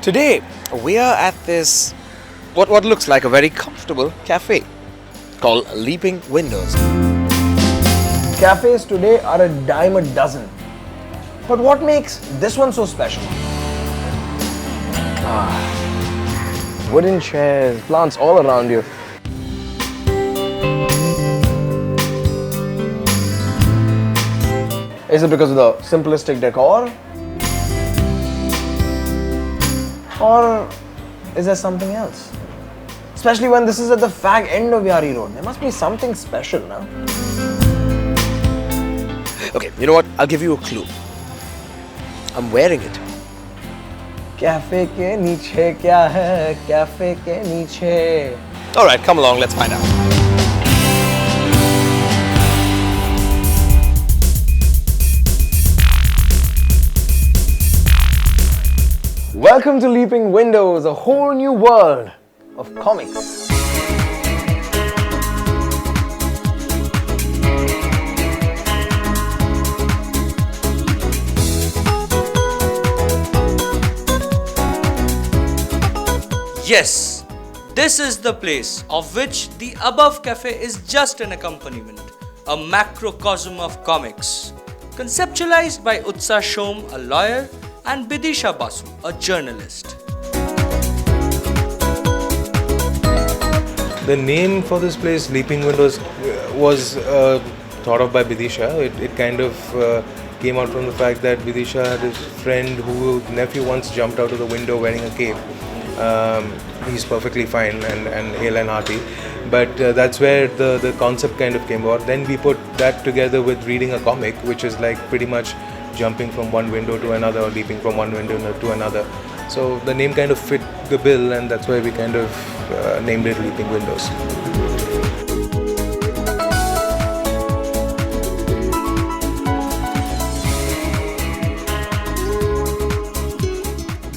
Today we are at this what looks like a very comfortable cafe called Leaping Windows. Cafes today are a dime a dozen. But what makes this one so special? Wooden chairs, plants all around you. Is it because of the simplistic decor? Or is there something else? Especially when this is at the fag end of Yari Road. There must be something special, no? Okay, you know what? I'll give you a clue. I'm wearing it. Cafe ke niche kya hai? Cafe ke niche. Alright, come along, let's find out. Welcome to Leaping Windows, a whole new world of comics. Yes, this is the place of which the above cafe is just an accompaniment, a macrocosm of comics. Conceptualized by Utsa Shom, a lawyer, and Bidisha Basu, a journalist. The name for this place, Leaping Windows, was thought of by Bidisha. It kind of came out from the fact that Bidisha had his friend whose nephew once jumped out of the window wearing a cape. He's perfectly fine and hale and hearty. But that's where the concept kind of came about. Then we put that together with reading a comic, which is like pretty much jumping from one window to another or leaping from one window to another. So the name kind of fit the bill, and that's why we kind of named it Leaping Windows.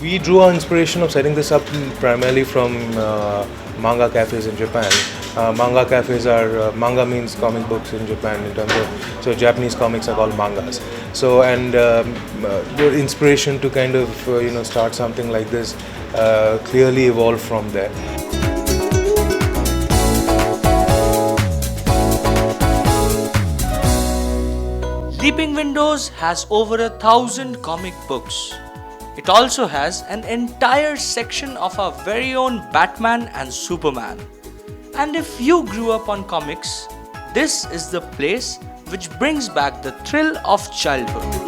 We drew our inspiration of setting this up primarily from manga cafes in Japan. Manga cafes are, manga means comic books in Japan in terms of, so Japanese comics are called mangas. So, and the inspiration to kind of, start something like this clearly evolved from there. Leaping Windows has over 1,000 comic books. It also has an entire section of our very own Batman and Superman. And if you grew up on comics, this is the place which brings back the thrill of childhood.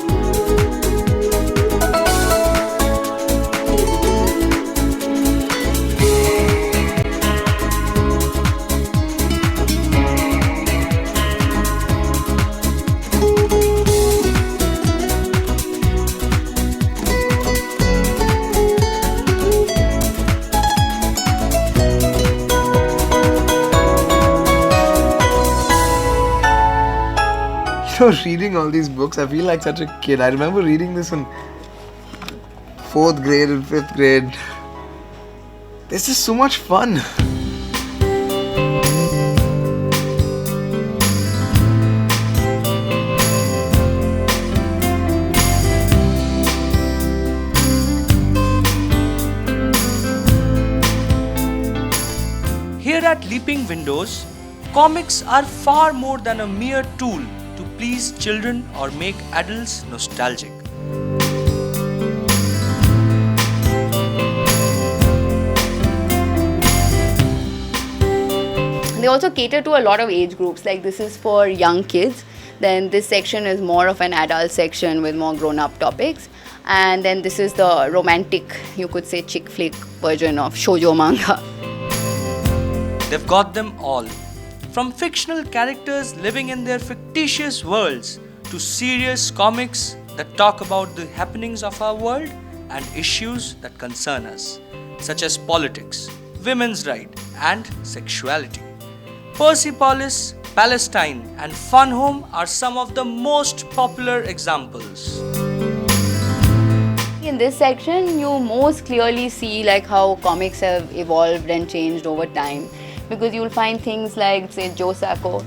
Reading all these books, I feel like such a kid. I remember reading this in 4th grade and 5th grade. This is so much fun. Here at Leaping Windows, comics are far more than a mere tool to please children or make adults nostalgic. They also cater to a lot of age groups, like this is for young kids, then this section is more of an adult section with more grown-up topics, and then this is the romantic, you could say chick flick version of shoujo manga. They've got them all. From fictional characters living in their fictitious worlds to serious comics that talk about the happenings of our world and issues that concern us, such as politics, women's rights, and sexuality. Persepolis, Palestine, and Fun Home are some of the most popular examples. In this section, you most clearly see like how comics have evolved and changed over time. Because you'll find things like, say, Joe Sacco,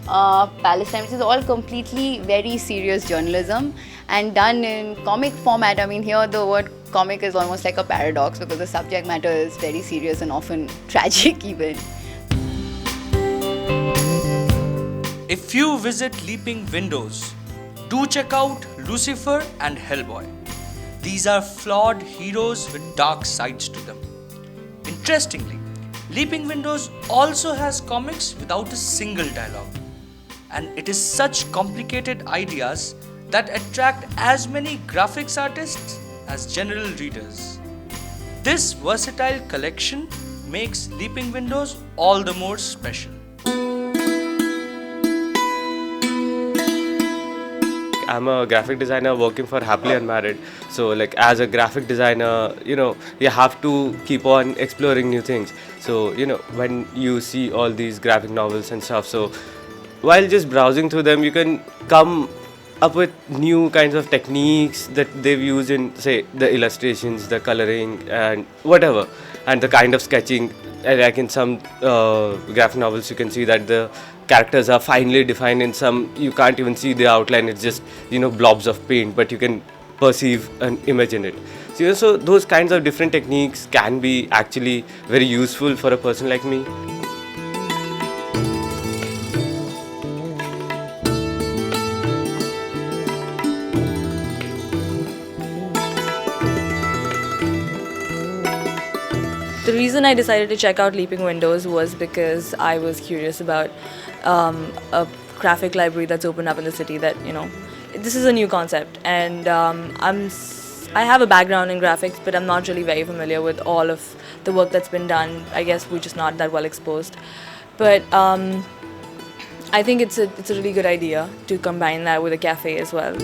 Palestine, which is all completely very serious journalism and done in comic format. I mean, here the word comic is almost like a paradox because the subject matter is very serious and often tragic even. If you visit Leaping Windows, do check out Lucifer and Hellboy. These are flawed heroes with dark sides to them. Interestingly, Leaping Windows also has comics without a single dialogue. And it is such complicated ideas that attract as many graphics artists as general readers. This versatile collection makes Leaping Windows all the more special. I'm a graphic designer working for Happily Unmarried. So like as a graphic designer, you have to keep on exploring new things. So, when you see all these graphic novels and stuff, so while just browsing through them, you can come up with new kinds of techniques that they've used in, say, the illustrations, the coloring and whatever, and the kind of sketching. Like in some graphic novels, you can see that the characters are finely defined. In some, you can't even see the outline. It's just, blobs of paint, but you can perceive an image in it. So those kinds of different techniques can be actually very useful for a person like me. The reason I decided to check out Leaping Windows was because I was curious about a graphic library that's opened up in the city that, this is a new concept. And I have a background in graphics, but I'm not really very familiar with all of the work that's been done. I guess we're just not that well exposed. But I think it's a really good idea to combine that with a cafe as well.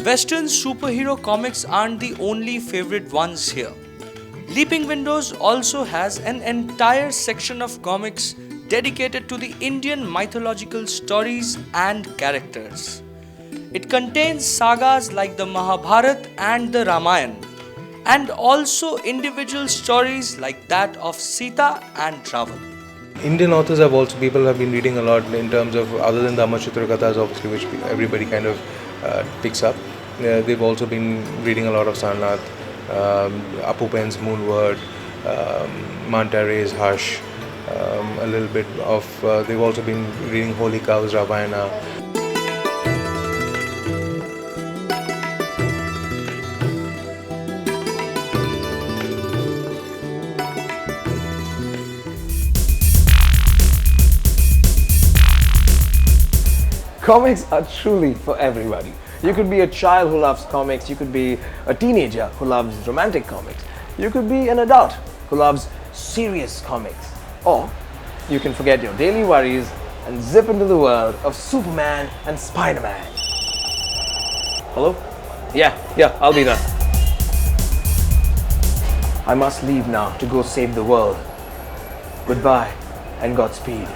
Western superhero comics aren't the only favorite ones here. Leaping Windows also has an entire section of comics dedicated to the Indian mythological stories and characters. It contains sagas like the Mahabharata and the Ramayana, and also individual stories like that of Sita and Ravan. Indian authors people have been reading a lot in terms of, other than the Amachitra Kathas, obviously, which everybody kind of picks up. They've also been reading a lot of Sarnath, Apu Pen's Moonward, Manta Ray's Hush, a little bit of, they've also been reading Holy Cow's Ramayana. Comics are truly for everybody. You could be a child who loves comics, you could be a teenager who loves romantic comics, you could be an adult who loves serious comics, or you can forget your daily worries and zip into the world of Superman and Spider-Man. Hello? Yeah, I'll be there. I must leave now to go save the world. Goodbye and Godspeed.